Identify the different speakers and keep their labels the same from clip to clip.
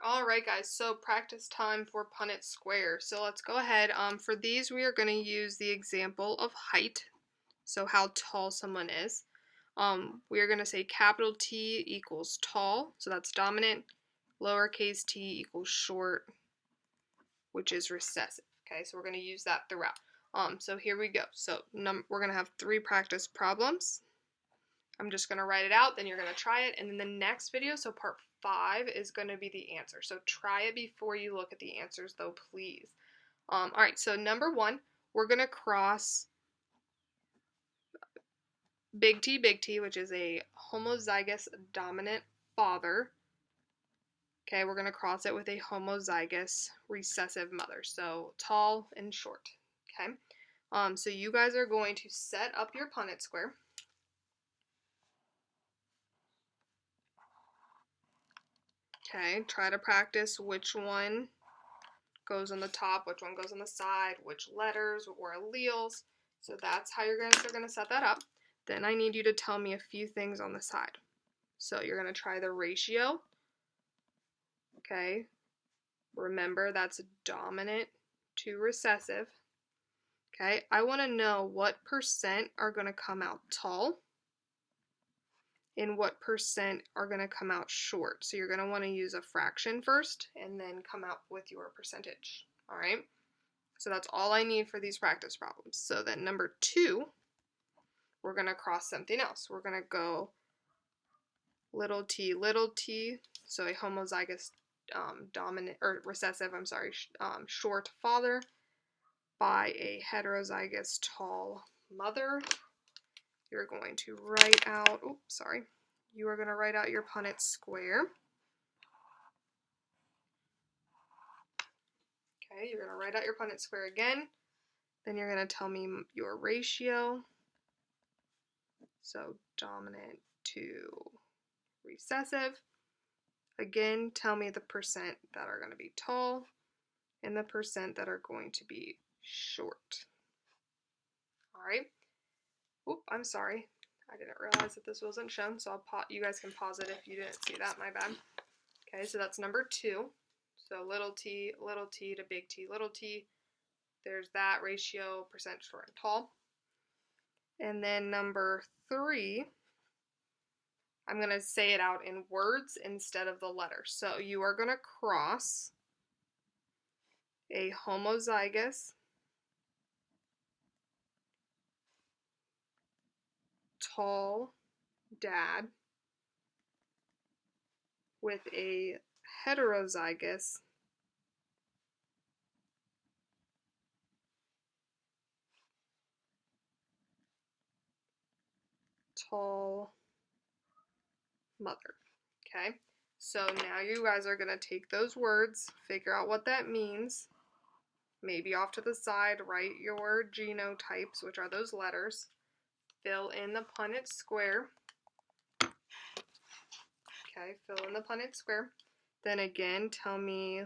Speaker 1: Alright guys, so practice time for Punnett square. So let's go ahead. For these we are going to use the example of height, so how tall someone is. We are going to say capital T equals tall, so that's dominant. Lowercase t equals short, which is recessive. Okay, so we're going to use that throughout. So here we go. So we're going to have 3 practice problems. I'm just going to write it out, then you're going to try it, and then the next video, so part 5, is going to be the answer. So try it before you look at the answers, though, please. Alright, so number 1, we're going to cross big T, which is a homozygous dominant father. Okay, we're going to cross it with a homozygous recessive mother. So tall and short. Okay, so you guys are going to set up your Punnett square. Okay, try to practice which one goes on the top, which one goes on the side, which letters or alleles. So that's how you guys are going to set that up. Then I need you to tell me a few things on the side. So you're going to try the ratio. Okay, remember that's dominant to recessive. Okay, I want to know what percent are going to come out tall and what percent are going to come out short. So you're going to want to use a fraction first and then come out with your percentage. All right, so that's all I need for these practice problems. So then number 2, we're going to cross something else. We're going to go little t, so a homozygous dominant or recessive, short father by a heterozygous tall mother. You're going to write out, you are going to write out your Punnett square. Okay, you're going to write out your Punnett square again. Then you're going to tell me your ratio. So dominant to recessive. Again, tell me the percent that are going to be tall and the percent that are going to be short. All right. Oop, I'm sorry. I didn't realize that this wasn't shown, so you guys can pause it if you didn't see that, my bad. Okay, so that's number 2. So little t to big T, little t. There's that ratio, percent short and tall. And then number 3, I'm going to say it out in words instead of the letters. So you are going to cross a homozygous tall dad with a heterozygous tall mother. Okay, so now you guys are going to take those words, figure out what that means. Maybe off to the side, write your genotypes, which are those letters. Fill in the Punnett square. Okay, fill in the Punnett square. Then again, tell me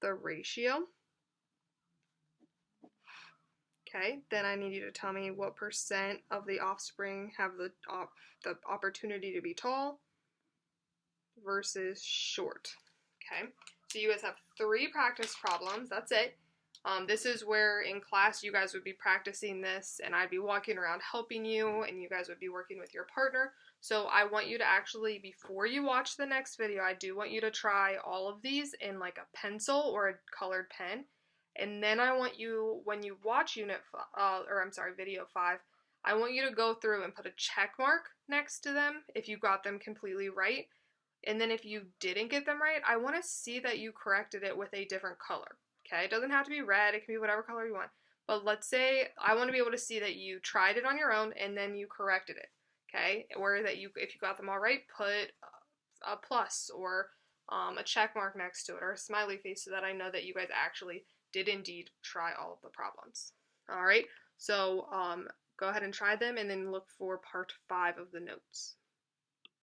Speaker 1: the ratio. Okay, then I need you to tell me what percent of the offspring have the opportunity to be tall versus short. Okay, so you guys have 3 practice problems. That's it. This is where in class you guys would be practicing this and I'd be walking around helping you and you guys would be working with your partner. So I want you to actually, before you watch the next video, I do want you to try all of these in like a pencil or a colored pen. And then I want you, when you watch video 5, I want you to go through and put a check mark next to them if you got them completely right. And then if you didn't get them right, I want to see that you corrected it with a different color. Okay, it doesn't have to be red, it can be whatever color you want. But let's say I want to be able to see that you tried it on your own and then you corrected it. Okay, or that if you got them all right, put a plus or a check mark next to it or a smiley face so that I know that you guys actually did indeed try all of the problems. All right, so go ahead and try them and then look for part 5 of the notes.